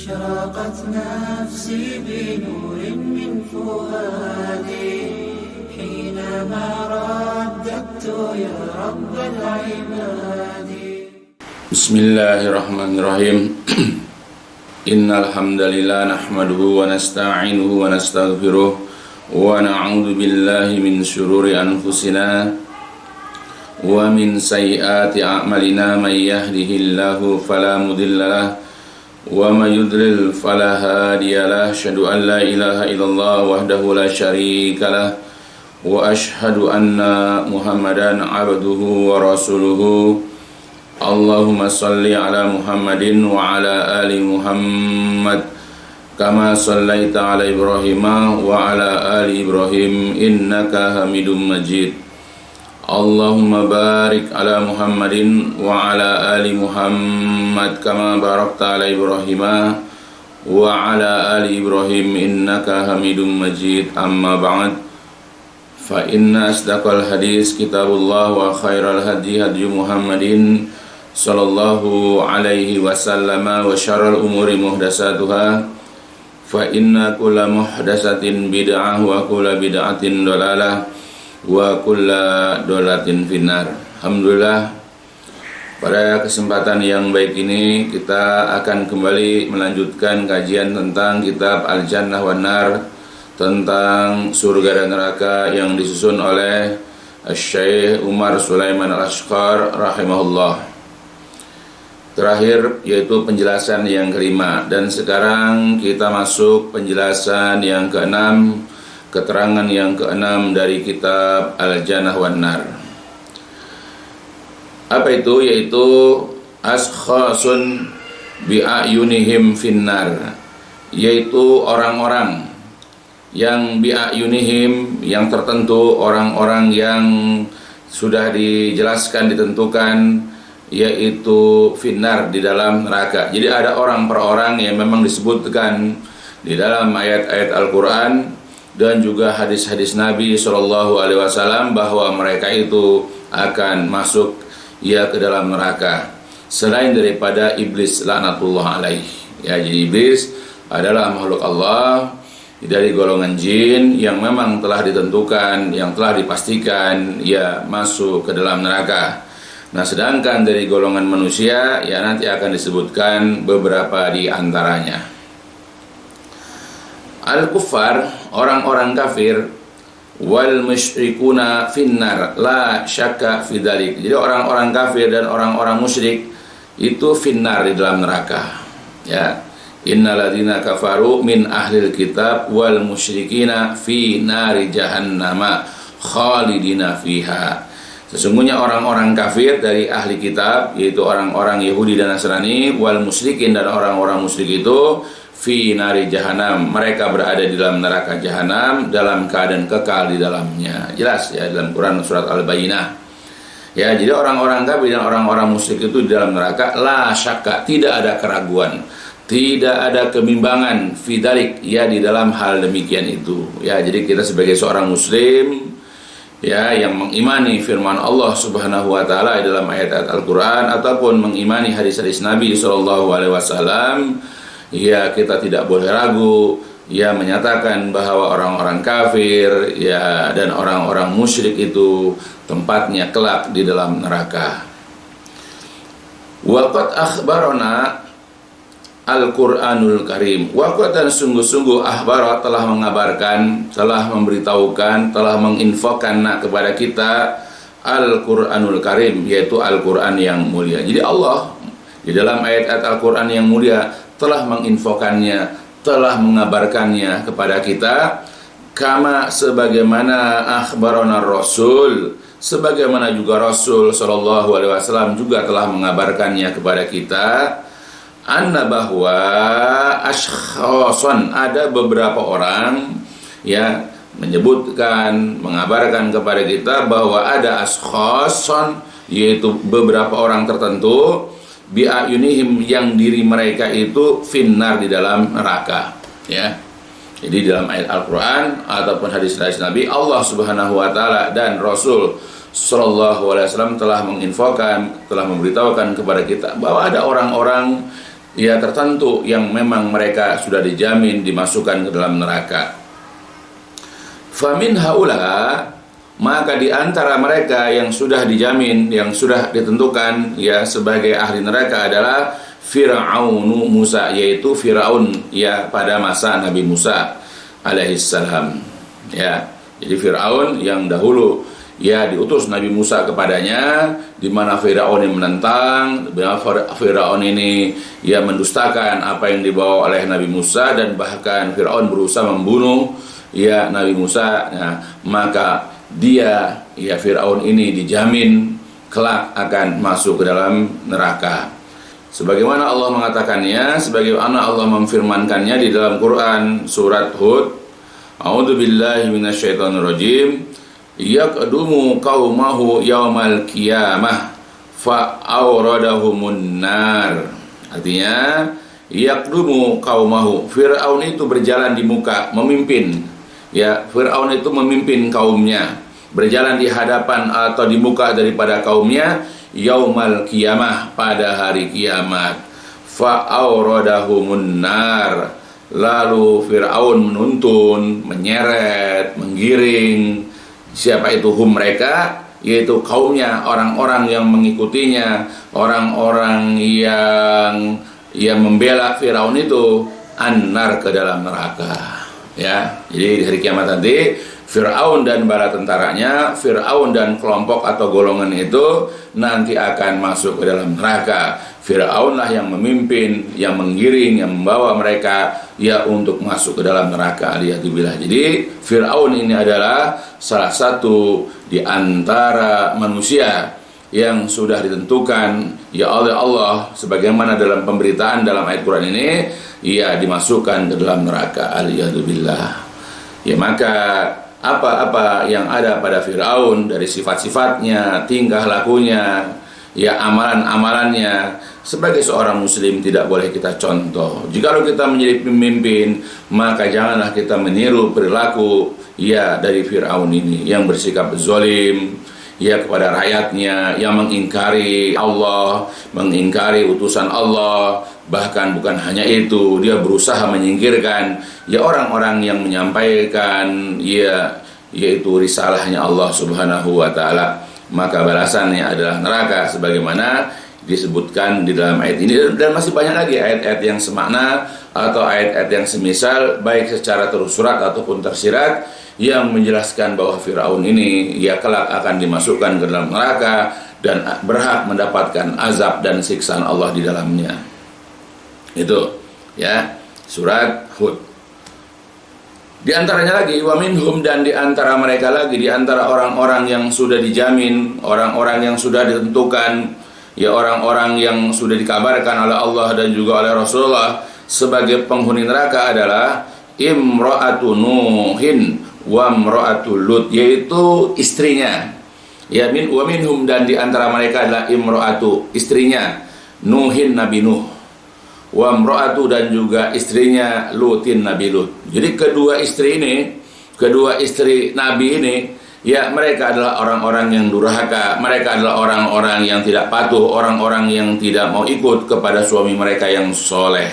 أشرقت نفسي بنور من فؤادي حينما رددت يا رب العباد. بسم الله الرحمن الرحيم. إن الحمد لله نحمده ونستعينه ونستغفره ونعوذ بالله من شرور أنفسنا ومن سيئات أعمالنا. من يهده الله فلا مضل له ومن يضلل فلا هادي له. أشهد أن لا إله إلا الله وحده لا شريك له وأشهد أن محمدا عبده ورسوله. اللهم صل على محمد وعلى آل محمد كما صليت على إبراهيم وعلى آل إبراهيم إنك حميد مجيد. اللهم بارك على محمد وعلى آل محمد كما باركت على إبراهيم وعلى آل إبراهيم إنك حميد مجيد. أما بعد فإن أصدق الحديث كتاب الله وخير الهدي هدي محمد صلى الله عليه وسلم وشر الأمور محدثاتها فإن كل محدثة بدعة وكل بدعة ضلالة wa kulla dolatin finnar. Alhamdulillah, pada kesempatan yang baik ini kita akan kembali melanjutkan kajian tentang kitab Al-Jannah wan Nar, tentang surga dan neraka yang disusun oleh Syekh Umar Sulaiman Al-Ashqar rahimahullah. Terakhir yaitu penjelasan yang kelima, dan sekarang kita masuk penjelasan yang keenam, keterangan yang keenam dari kitab Al-Jannah wan Nar. Apa itu? Yaitu askhasun bi'ayunihim finnar, yaitu orang-orang yang bi'ayunihim, yang tertentu, orang-orang yang sudah dijelaskan, ditentukan, yaitu finnar, di dalam neraka. Jadi ada orang per orang yang memang disebutkan di dalam ayat-ayat Al-Quran dan juga hadis-hadis Nabi SAW bahwa mereka itu akan masuk ke dalam neraka, selain daripada iblis laknatullah alaih. Ya, jadi iblis adalah makhluk Allah dari golongan jin yang memang telah ditentukan, yang telah dipastikan masuk ke dalam neraka. Nah, sedangkan dari golongan manusia nanti akan disebutkan beberapa di antaranya. Al-kuffar, orang-orang kafir, wal musyrikuna finnar la syakka fidzalik. Jadi orang-orang kafir dan orang-orang musyrik itu finnar, di dalam neraka. Ya. Innalladzina kafaru min ahlil kitab wal musyrikina fi nari jahannama khalidina fiha. Sesungguhnya orang-orang kafir dari ahli kitab, yaitu orang-orang Yahudi dan Nasrani, wal musyrikin, dan orang-orang musyrik itu fi nari jahanam, mereka berada di dalam neraka jahanam dalam keadaan kekal di dalamnya. Jelas ya dalam Quran surat Al-Bayyinah. Ya, jadi orang-orang kafir dan orang-orang musyrik itu di dalam neraka la syakka, tidak ada keraguan, tidak ada kebimbangan fidalik, di dalam hal demikian itu. Ya, jadi kita sebagai seorang muslim yang mengimani firman Allah Subhanahu wa taala dalam ayat-ayat Al-Qur'an ataupun mengimani hadis-hadis Nabi SAW, kita tidak boleh ragu menyatakan bahwa orang-orang kafir dan orang-orang musyrik itu tempatnya kelak di dalam neraka. Waqad akhbarana Al-Qur'anul Karim. Waqad, dan sungguh-sungguh, akhbara, telah mengabarkan, telah memberitahukan, telah menginfokan kepada kita Al-Qur'anul Karim, yaitu Al-Qur'an yang mulia. Jadi Allah di dalam ayat-ayat Al-Qur'an yang mulia telah menginfokannya, telah mengabarkannya kepada kita, kama, sebagaimana akhbarana Rasul, sebagaimana juga Rasul SAW juga telah mengabarkannya kepada kita, anna, bahwa ashkhasan, ada beberapa orang menyebutkan, mengabarkan kepada kita bahwa ada ashkhasan, yaitu beberapa orang tertentu, bi'ayunihim, yang diri mereka itu finnar, di dalam neraka. Jadi dalam ayat Al-Quran ataupun hadis-hadis Nabi, Allah Subhanahu wa taala dan Rasul sallallahu alaihi wasallam telah menginfokan, telah memberitahukan kepada kita bahwa ada orang-orang ya tertentu yang memang mereka sudah dijamin dimasukkan ke dalam neraka. Famin haula, maka di antara mereka yang sudah dijamin, yang sudah ditentukan ya sebagai ahli neraka adalah Fir'aunu Musa, yaitu Fir'aun ya pada masa Nabi Musa alaihissalam. Ya, jadi Fir'aun yang dahulu ya diutus Nabi Musa kepadanya, di mana Fir'aun yang menentang, Fir'aun ini ya mendustakan apa yang dibawa oleh Nabi Musa, dan bahkan Fir'aun berusaha membunuh ya Nabi Musa. Nah, maka dia ya Fir'aun ini dijamin kelak akan masuk ke dalam neraka. Sebagaimana Allah mengatakannya, sebagaimana Allah memfirmankannya di dalam Quran surat Hud, A'udzubillahi minasyaitonirrajim, yaqdumu qaumahu yaumal qiyamah fa'awradahumun nar. Artinya yaqdumu qaumahu, Fir'aun itu berjalan di muka, memimpin. Ya, Fir'aun itu memimpin kaumnya, berjalan di hadapan atau di muka daripada kaumnya yaumal qiyamah, pada hari kiamat. Fa'awradahumun nar, lalu Fir'aun menuntun, menyeret, menggiring siapa itu hum mereka, yaitu kaumnya, orang-orang yang mengikutinya, orang-orang yang membela Fir'aun itu, annar, ke dalam neraka. Ya, jadi di hari kiamat nanti Fir'aun dan bala tentaranya, Fir'aun dan kelompok atau golongan itu nanti akan masuk ke dalam neraka. Fir'aunlah yang memimpin, yang menggiring, yang membawa mereka ya untuk masuk ke dalam neraka. Aliyahzubillah. Jadi Fir'aun ini adalah salah satu di antara manusia yang sudah ditentukan ya oleh Allah, sebagaimana dalam pemberitaan dalam ayat Quran ini, ia dimasukkan ke dalam neraka. Aliyahzubillah. Ya, maka apa-apa yang ada pada Fir'aun dari sifat-sifatnya, tingkah lakunya, ya amalan-amalannya, sebagai seorang muslim tidak boleh kita contoh. Jikalau kita menjadi pemimpin, maka janganlah kita meniru perilaku ya dari Fir'aun ini, yang bersikap zalim ya kepada rakyatnya, yang mengingkari Allah, mengingkari utusan Allah. Bahkan bukan hanya itu, dia berusaha menyingkirkan ya orang-orang yang menyampaikan yaitu risalahnya Allah Subhanahu wa taala. Maka balasannya adalah neraka, sebagaimana disebutkan di dalam ayat ini, dan masih banyak lagi ayat-ayat yang semakna atau ayat-ayat yang semisal, baik secara tersurat ataupun tersirat, yang menjelaskan bahwa Fir'aun ini ya kelak akan dimasukkan ke dalam neraka dan berhak mendapatkan azab dan siksaan Allah di dalamnya. Itu ya surat Hud. Di antaranya lagi wa minhum, dan di antara mereka lagi, di antara orang-orang yang sudah dijamin, orang-orang yang sudah ditentukan, ya orang-orang yang sudah dikabarkan oleh Allah dan juga oleh Rasulullah sebagai penghuni neraka adalah imra'atu Nuhin wa imra'atu Lut, yaitu istrinya. Ya, wa minhum, dan di antara mereka adalah imra'atu, istrinya Nuhin Nabi Nuh, wa imra'atu, dan juga istrinya Lutin Nabi Lut. Jadi kedua istri Nabi ini ya mereka adalah orang-orang yang durhaka, mereka adalah orang-orang yang tidak patuh, orang-orang yang tidak mau ikut kepada suami mereka yang soleh.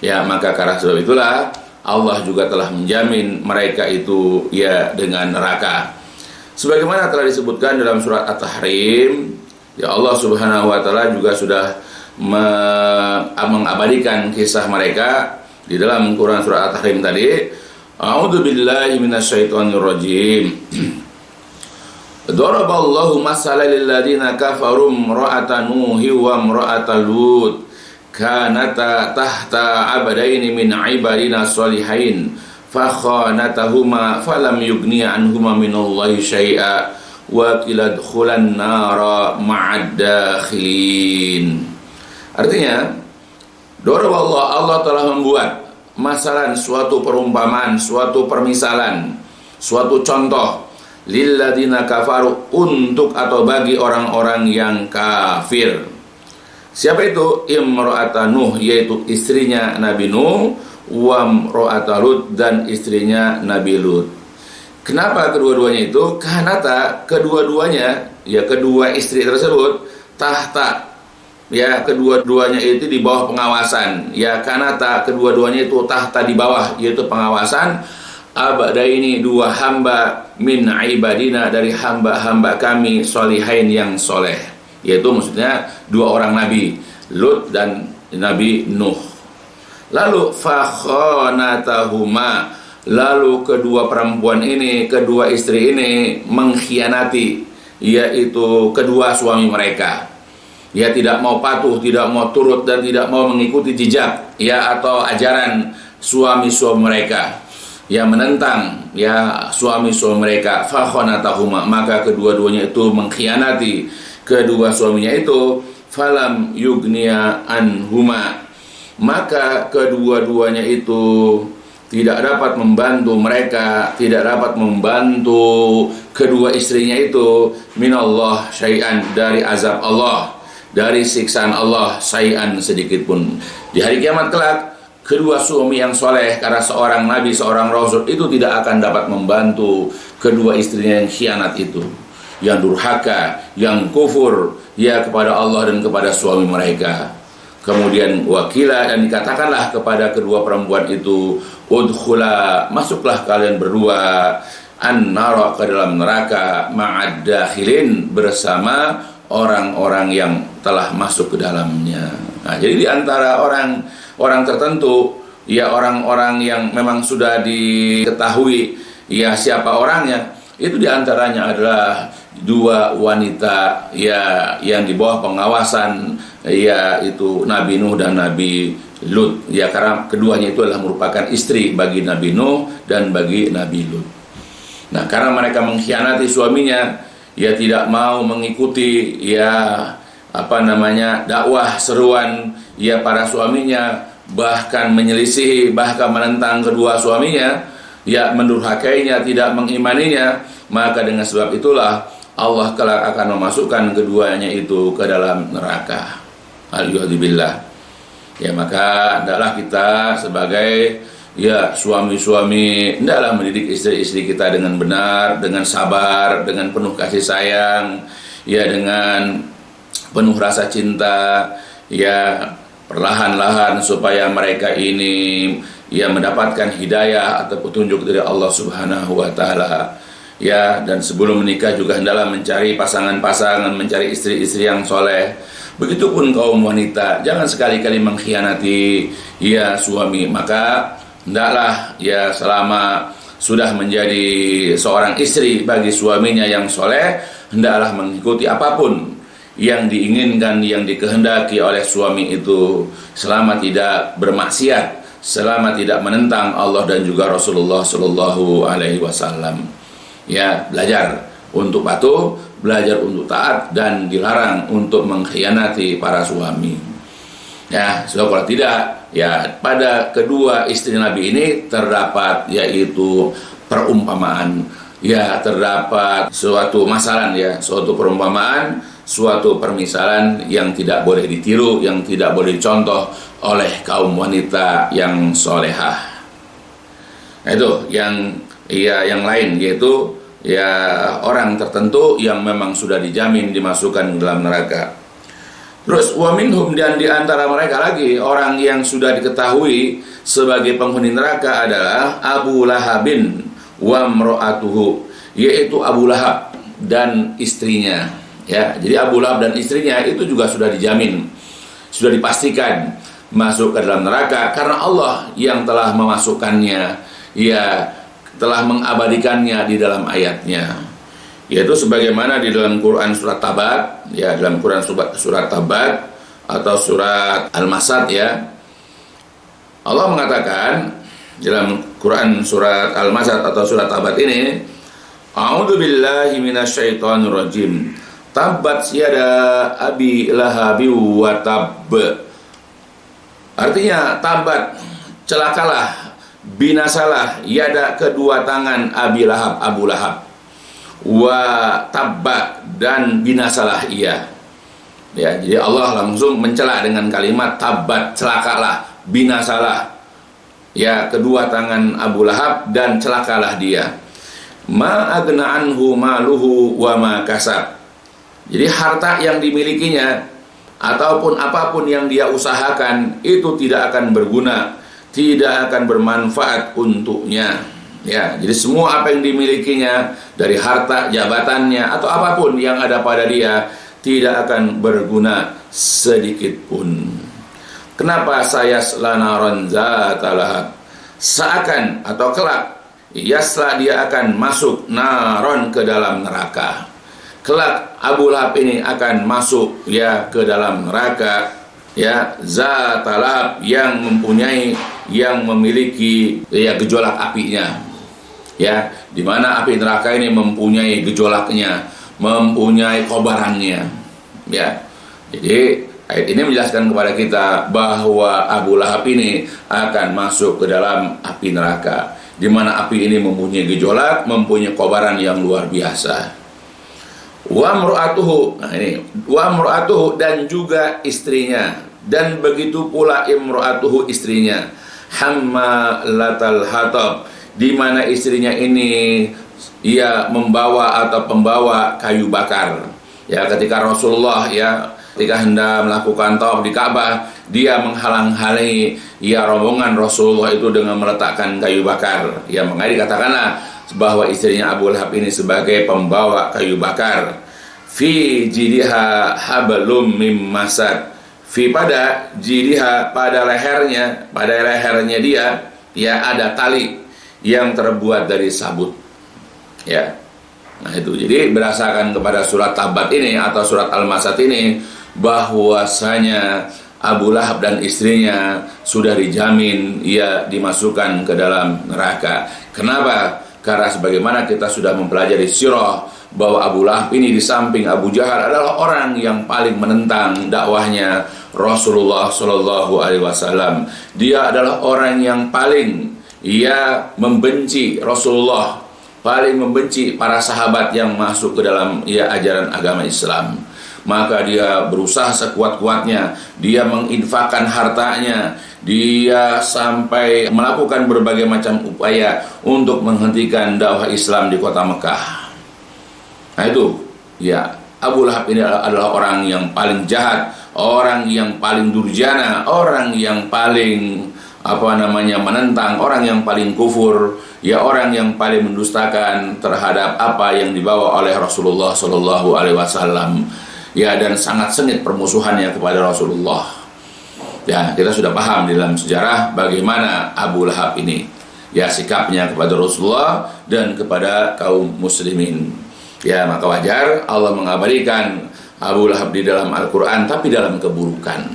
Ya, maka karena sebab itulah Allah juga telah menjamin mereka itu ya dengan neraka. Sebagaimana telah disebutkan dalam surat At-Tahrim, ya Allah Subhanahu wa taala juga sudah mengabadikan kisah mereka di dalam Quran surah At-Tahrim tadi. A'udzubillahi minasyaitonirrajim. Daraballahu masalan lil ladzina kafaru imra'ata Nuhi wa imra'ata Lut kanata tahta abdaini min ibadina shalihain fakhanatahuma falam yughniya anhuma minallahi syai'a wa qila dkhulan nara ma'ad dakhilin. Artinya, Allah telah membuat masalan, suatu perumpamaan, suatu permisalan, suatu contoh lilladzina kafaru, untuk atau bagi orang-orang yang kafir. Siapa itu? Imra'ata Nuh, yaitu istrinya Nabi Nuh, wa imra'ata Lut, dan istrinya Nabi Lut. Kenapa kedua-duanya itu? Karena kedua-duanya, ya kedua istri tersebut tahta, ya kedua-duanya itu di bawah pengawasan, ya karena kedua-duanya itu tahta di bawah, yaitu pengawasan abadaini, dua hamba min ibadina, dari hamba-hamba kami, solihain yang soleh, yaitu maksudnya dua orang nabi, Lut dan Nabi Nuh. Lalu fakhonatahuma, lalu kedua perempuan ini, kedua istri ini mengkhianati, yaitu kedua suami mereka. Ya, tidak mau patuh, tidak mau turut, dan tidak mau mengikuti jejak, ya, atau ajaran suami-suami mereka, ya, menentang, ya, suami-suami mereka. Fakhonatahuma, maka kedua-duanya itu mengkhianati kedua suaminya itu. Falam yugniya anhuma, maka kedua-duanya itu tidak dapat membantu mereka, tidak dapat membantu kedua istrinya itu, minallah syai'an, dari azab Allah, dari siksaan Allah, syai'an, sedikit pun. Di hari kiamat kelak, kedua suami yang soleh, karena seorang nabi, seorang rasul, itu tidak akan dapat membantu kedua istrinya yang khianat itu, yang durhaka, yang kufur, ya, kepada Allah dan kepada suami mereka. Kemudian wakila, dan dikatakanlah kepada kedua perempuan itu, udkhula, masuklah kalian berdua, an-nara, ke dalam neraka, ma'ad dakhilin, bersama orang-orang yang telah masuk ke dalamnya. Nah, jadi di antara orang tertentu, ya, orang-orang yang memang sudah diketahui, ya, siapa orangnya, itu di antaranya adalah dua wanita, ya, yang di bawah pengawasan, ya, itu Nabi Nuh dan Nabi Lut, ya, karena keduanya itu adalah merupakan istri bagi Nabi Nuh dan bagi Nabi Lut. Nah, karena mereka mengkhianati suaminya, ya, tidak mau mengikuti, ya, dakwah seruan, ya, para suaminya, bahkan menyelisihi, bahkan menentang kedua suaminya, ya, mendurhakainya, tidak mengimaninya, maka dengan sebab itulah Allah kelak akan memasukkan keduanya itu ke dalam neraka. Alhamdulillah. Ya, maka hendaklah kita sebagai, ya, suami-suami, hendaklah mendidik istri-istri kita dengan benar, dengan sabar, dengan penuh kasih sayang, ya, dengan penuh rasa cinta, ya, perlahan-lahan supaya mereka ini, ya, mendapatkan hidayah atau petunjuk dari Allah Subhanahu wa taala. Ya, dan sebelum menikah juga hendaklah mencari pasangan-pasangan, mencari istri-istri yang soleh. Begitupun kaum wanita, jangan sekali-kali mengkhianati, ya, suami. Maka hendaklah, ya, selama sudah menjadi seorang istri bagi suaminya yang soleh, hendaklah mengikuti apapun yang diinginkan, yang dikehendaki oleh suami itu, selama tidak bermaksiat, selama tidak menentang Allah dan juga Rasulullah Shallallahu Alaihi Wasallam. Ya, belajar untuk patuh, belajar untuk taat, dan dilarang untuk mengkhianati para suami. Ya, so kalau tidak, ya, pada kedua istri Nabi ini terdapat, yaitu perumpamaan, ya, terdapat suatu masalah, ya, suatu perumpamaan, suatu permisalan yang tidak boleh ditiru, yang tidak boleh dicontoh oleh kaum wanita yang solehah. Nah, itu yang, ya, yang lain, yaitu, ya, orang tertentu yang memang sudah dijamin dimasukkan dalam neraka. Terus wa minhum, dan di antara mereka lagi orang yang sudah diketahui sebagai penghuni neraka adalah Abu Lahabin wa mra'atuhu, yaitu Abu Lahab dan istrinya. Ya, jadi Abu Lahab dan istrinya itu juga sudah dijamin, sudah dipastikan masuk ke dalam neraka karena Allah yang telah memasukkannya, ya, telah mengabadikannya di dalam ayatnya, yaitu sebagaimana di dalam Quran surat Tabat, ya, dalam Quran surat Tabat atau surat Al-Masad, ya, Allah mengatakan dalam Quran surat Al-Masad atau surat Tabat ini, A'udzu billahi minasyaitonir rajim. Tabbat yada abi lahabi wa tabb. Artinya tabat, celakalah, binasalah, yada, kedua tangan Abi Lahab, Abu Lahab, wa tabba, dan binasalah ia. Ya, jadi Allah langsung mencela dengan kalimat tabat, celakalah, binasalah, ya, kedua tangan Abu Lahab, dan celakalah dia. Ma agna anhu maluhu wa ma kasab. Jadi harta yang dimilikinya ataupun apapun yang dia usahakan itu tidak akan berguna, tidak akan bermanfaat untuknya. Ya, jadi semua apa yang dimilikinya dari harta, jabatannya atau apapun yang ada pada dia tidak akan berguna sedikit pun. Kenapa saya selanaron zata lahab? Seakan atau kelak yasla dia akan masuk naron ke dalam neraka. Kelak Abu Lahab ini akan masuk ya ke dalam neraka, ya, zata lahab yang memiliki ya gejolak apinya. Ya, di mana api neraka ini mempunyai gejolaknya, mempunyai kobarannya. Ya. Jadi ayat ini menjelaskan kepada kita bahwa Abu Lahab ini akan masuk ke dalam api neraka, di mana api ini mempunyai gejolak, mempunyai kobaran yang luar biasa. Wa imra'atuhu, nah ini, wa imra'atuhu dan juga istrinya, dan begitu pula imra'atuhu istrinya, hammalatal hatab, di mana istrinya ini ia membawa atau pembawa kayu bakar. Ya, ketika Rasulullah ya ketika hendak melakukan tawaf di Ka'bah, dia menghalang-halangi ya rombongan Rasulullah itu dengan meletakkan kayu bakar. Ya, makanya dikatakanlah bahwa istrinya Abu Lahab ini sebagai pembawa kayu bakar. Fi jidiha hablum mim masad. Fi pada jidiha, pada lehernya dia ya ada tali yang terbuat dari sabut. Ya. Nah itu, jadi berdasarkan kepada surat Tabat ini atau surat Al-Masad ini, bahwasanya Abu Lahab dan istrinya sudah dijamin ia dimasukkan ke dalam neraka. Kenapa? Karena sebagaimana kita sudah mempelajari sirah bahwa Abu Lahab ini di samping Abu Jahal adalah orang yang paling menentang dakwahnya Rasulullah Shallallahu Alaihi Wasallam. Dia adalah orang yang paling membenci Rasulullah, paling membenci para sahabat yang masuk ke dalam ajaran agama Islam. Maka dia berusaha sekuat-kuatnya, dia menginfakkan hartanya, dia sampai melakukan berbagai macam upaya untuk menghentikan dakwah Islam di kota Mekah. Nah itu, ya, Abu Lahab ini adalah orang yang paling jahat, orang yang paling durjana, orang yang paling menentang, orang yang paling kufur, ya, orang yang paling mendustakan terhadap apa yang dibawa oleh Rasulullah Shallallahu Alaihi Wasallam. Ya, dan sangat sengit permusuhannya kepada Rasulullah. Ya, kita sudah paham di dalam sejarah bagaimana Abu Lahab ini, ya, sikapnya kepada Rasulullah dan kepada kaum muslimin. Ya, maka wajar Allah mengabadikan Abu Lahab di dalam Al-Quran, tapi dalam keburukan,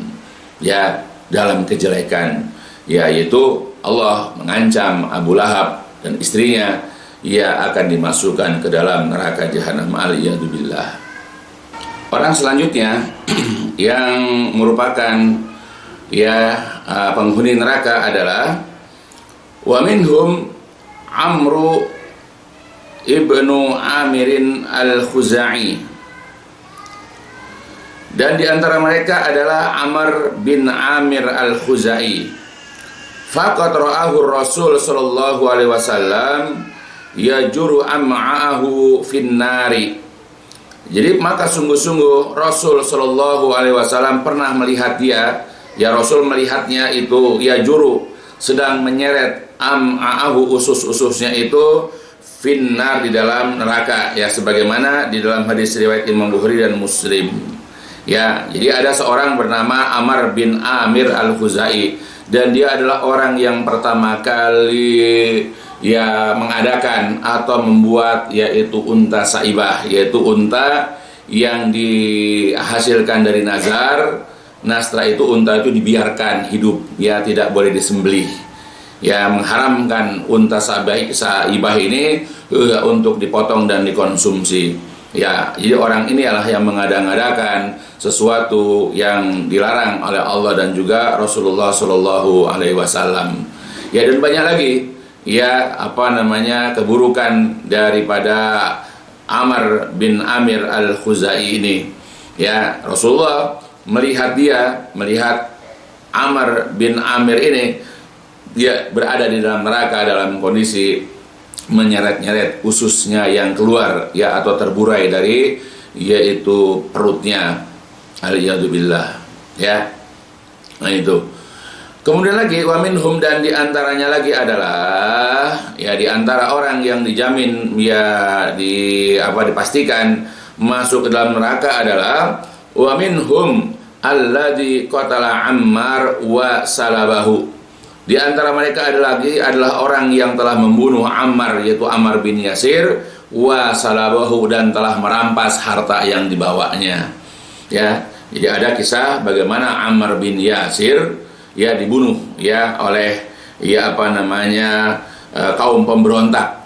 ya, dalam kejelekan. Ya, yaitu Allah mengancam Abu Lahab dan istrinya, ia akan dimasukkan ke dalam neraka jahanam, aliyadzubillah. Orang selanjutnya yang merupakan penghuni neraka adalah wa minhum Amru ibnu Amirin al-Khuzai, dan di antara mereka adalah Amr bin Amir al-Khuzai. Faqad ra'ahu Rasul sallallahu alaihi wasallam yajuru am'ahu fin nari. Jadi maka sungguh-sungguh Rasul sallallahu alaihi wasallam pernah melihat dia, ya, Rasul melihatnya itu yajuru, sedang menyeret am'ahu, usus-ususnya itu finnar, di dalam neraka, ya, sebagaimana di dalam hadis riwayat Imam Bukhari dan Muslim. Ya, jadi ada seorang bernama Amr bin Amir al-Khuzai, dan dia adalah orang yang pertama kali mengadakan atau membuat yaitu unta saibah, yaitu unta yang dihasilkan dari nazar. Nah, setelah itu unta itu dibiarkan hidup, ya, tidak boleh disembelih. Ya, mengharamkan unta saibah ini untuk dipotong dan dikonsumsi. Ya, jadi orang ini adalah yang mengada-ngadakan sesuatu yang dilarang oleh Allah dan juga Rasulullah Shallallahu Alaihi Wasallam. Ya, dan banyak lagi keburukan daripada Amr bin Amir al-Khuzai ini. Ya, Rasulullah melihat Amr bin Amir ini, dia berada di dalam neraka dalam kondisi menyeret-nyeret ususnya yang keluar, ya, atau terburai dari yaitu perutnya. Aliyadzubillah. Ya. Nah itu. Kemudian lagi wa minhum, dan diantaranya lagi adalah ya diantara orang yang dijamin ya dipastikan masuk ke dalam neraka adalah wa minhum alladzi qatala Ammar wa salabahu. Di antara mereka adalah orang yang telah membunuh Ammar, yaitu Ammar bin Yasir, wa salabahu, dan telah merampas harta yang dibawanya. Ya, jadi ada kisah bagaimana Ammar bin Yasir ya dibunuh ya oleh kaum pemberontak,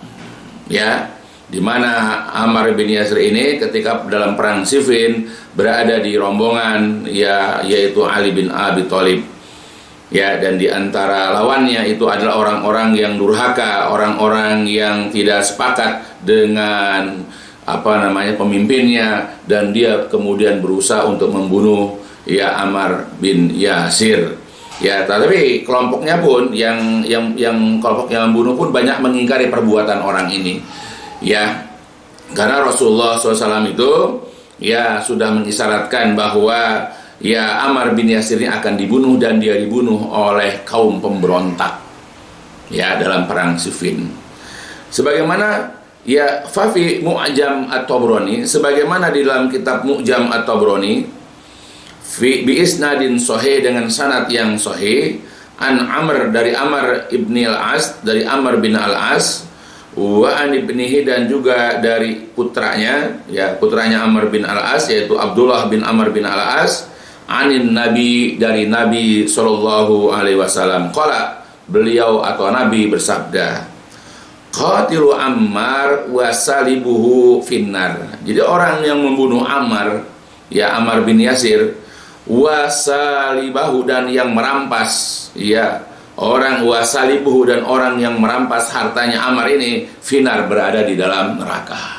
ya, di mana Ammar bin Yasir ini ketika dalam perang Siffin berada di rombongan yaitu Ali bin Abi Thalib, ya, dan di antara lawannya itu adalah orang-orang yang durhaka, orang-orang yang tidak sepakat dengan pemimpinnya, dan dia kemudian berusaha untuk membunuh Ammar bin Yasir. Ya, tapi kelompoknya pun yang kelompok yang membunuh pun banyak mengingkari perbuatan orang ini. Ya, karena Rasulullah SAW itu ya sudah mengisyaratkan bahwa ya Ammar bin Yasir ini akan dibunuh, dan dia dibunuh oleh kaum pemberontak ya dalam perang Siffin. Sebagaimana ya Fafi Mu'jam At-Tabrani, sebagaimana di dalam kitab Mu'jam At-Tabrani bi isnadin sahih, dengan sanad yang sahih, an Amr, dari Amr ibn al-As, dari Amr bin al-As, wa an ibnihi, dan juga dari putranya, ya putranya Amr bin al-As, yaitu Abdullah bin Amr bin al-As, anin Nabi, dari Nabi sallallahu alaihi wasallam, qala, beliau atau Nabi bersabda, qatilu Ammar wa salibuhu finnar. Jadi orang yang membunuh Ammar, ya Ammar bin Yasir, wasalibahu, dan yang merampas wasalibuhu, dan orang yang merampas hartanya Ammar ini, finar, berada di dalam neraka.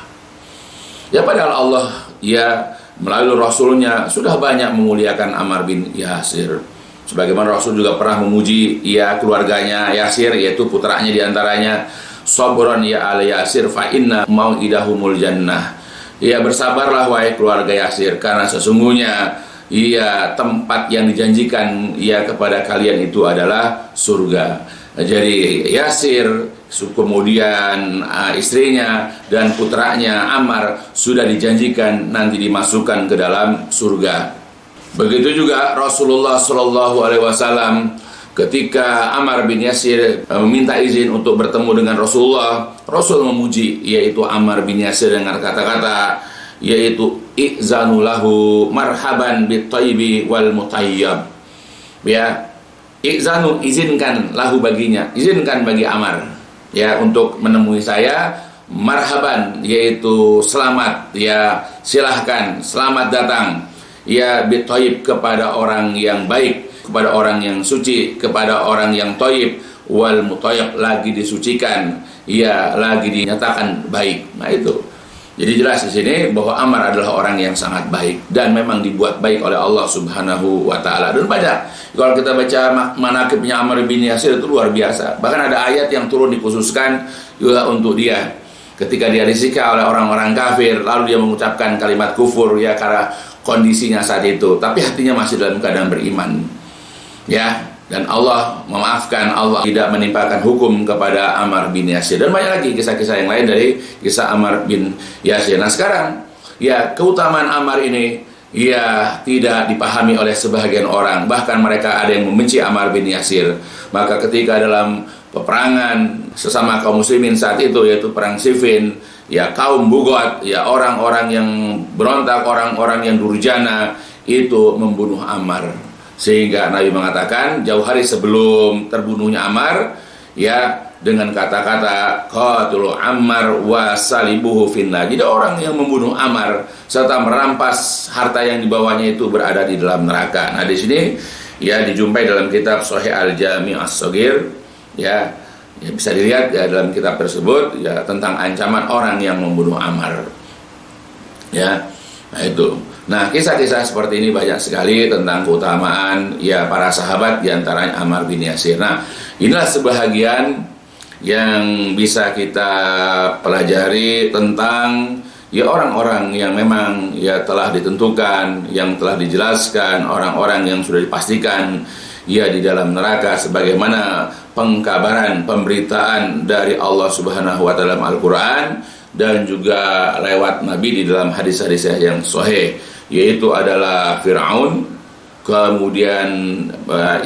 Ya, padahal Allah ya melalui Rasulnya sudah banyak memuliakan Ammar bin Yasir. Sebagaimana Rasul juga pernah memuji keluarganya Yasir, yaitu putranya diantaranya, sabron ya ala Yasir fa inna mau'idahumul jannah. Ya, bersabarlah wahai keluarga Yasir, karena sesungguhnya tempat yang dijanjikan kepada kalian itu adalah surga. Jadi Yasir, kemudian istrinya dan putranya Ammar sudah dijanjikan nanti dimasukkan ke dalam surga. Begitu juga Rasulullah Shallallahu Alaihi Wasallam ketika Ammar bin Yasir meminta izin untuk bertemu dengan Rasulullah, Rasul memuji yaitu Ammar bin Yasir dengan kata-kata yaitu i'zanu lahu marhaban bit-thayyibi wal mutayyab. Ya, i'zanu, izinkan lahu baginya, izinkan bagi Ammar ya untuk menemui saya, marhaban, yaitu selamat, ya silahkan, selamat datang, ya bit-thayyib, kepada orang yang baik, kepada orang yang suci, kepada orang yang thayyib, wal mutayyab, lagi disucikan, ya lagi dinyatakan baik. Nah itu. Jadi jelas di sini bahwa Ammar adalah orang yang sangat baik dan memang dibuat baik oleh Allah Subhanahu wa taala. Dan banyak kalau kita baca manaqibnya Ammar bin Yasir itu luar biasa. Bahkan ada ayat yang turun dikhususkan juga untuk dia. Ketika dia disiksa oleh orang-orang kafir, lalu dia mengucapkan kalimat kufur ya karena kondisinya saat itu, tapi hatinya masih dalam keadaan beriman. Ya. Dan Allah memaafkan, Allah tidak menimpakan hukum kepada Ammar bin Yasir. Dan banyak lagi kisah-kisah yang lain dari kisah Ammar bin Yasir. Nah sekarang, ya keutamaan Ammar ini ya tidak dipahami oleh sebagian orang. Bahkan mereka ada yang membenci Ammar bin Yasir. Maka ketika dalam peperangan sesama kaum muslimin saat itu, yaitu perang Siffin, ya kaum Bugot, ya orang-orang yang berontak, orang-orang yang durjana itu membunuh Ammar. Sehingga Nabi mengatakan jauh hari sebelum terbunuhnya Ammar, ya dengan kata-kata qatilu Ammar wa salibuhu finnar. Jadi orang yang membunuh Ammar serta merampas harta yang dibawanya itu berada di dalam neraka. Nah di sini ya dijumpai dalam kitab Sahih Al-Jami' As-Shaghir, ya bisa dilihat ya dalam kitab tersebut ya tentang ancaman orang yang membunuh Ammar. Ya, nah itu. Nah, kisah-kisah seperti ini banyak sekali tentang keutamaan ya para sahabat, diantaranya Ammar bin Yasir. Nah, inilah sebahagian yang bisa kita pelajari tentang ya orang-orang yang memang ya telah ditentukan, yang telah dijelaskan, orang-orang yang sudah dipastikan ya di dalam neraka sebagaimana pengkabaran, pemberitaan dari Allah Subhanahu wa taala dalam Al-Qur'an dan juga lewat Nabi di dalam hadis-hadis yang sahih, yaitu adalah Fir'aun, kemudian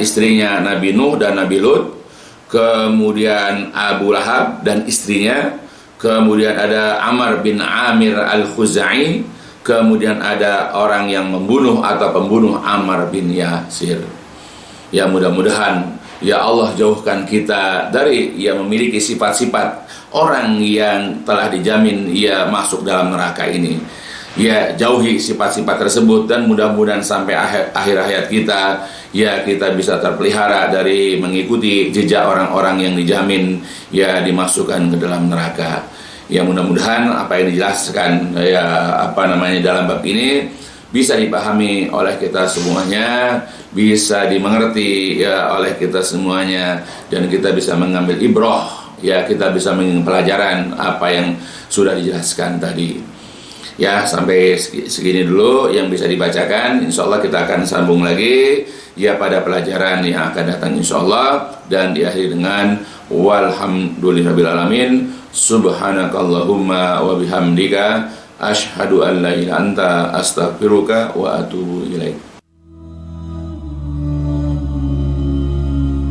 istrinya Nabi Nuh dan Nabi Lut, kemudian Abu Lahab dan istrinya, kemudian ada Amr bin Amir al-Khuzai, kemudian ada orang yang membunuh atau pembunuh Ammar bin Yasir. Ya mudah-mudahan ya Allah jauhkan kita dari yang memiliki sifat-sifat orang yang telah dijamin ia masuk dalam neraka ini. Ya jauhi sifat-sifat tersebut dan mudah-mudahan sampai akhir hayat kita ya kita bisa terpelihara dari mengikuti jejak orang-orang yang dijamin ya dimasukkan ke dalam neraka. Ya mudah-mudahan apa yang dijelaskan ya dalam bab ini bisa dipahami oleh kita semuanya, bisa dimengerti ya oleh kita semuanya, dan kita bisa mengambil ibrah ya, kita bisa mengambil pelajaran apa yang sudah dijelaskan tadi. Ya sampai segini dulu yang bisa dibacakan. Insyaallah kita akan sambung lagi ya pada pelajaran yang akan datang insyaallah, dan diakhiri dengan walhamdulillahirabbil alamin. Subhanakallahumma wa bihamdika asyhadu an la ilaha illa anta astaghfiruka wa atubu ilaik.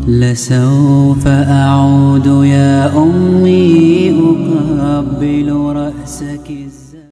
لسوف أعود يا أمي أقبل رأسك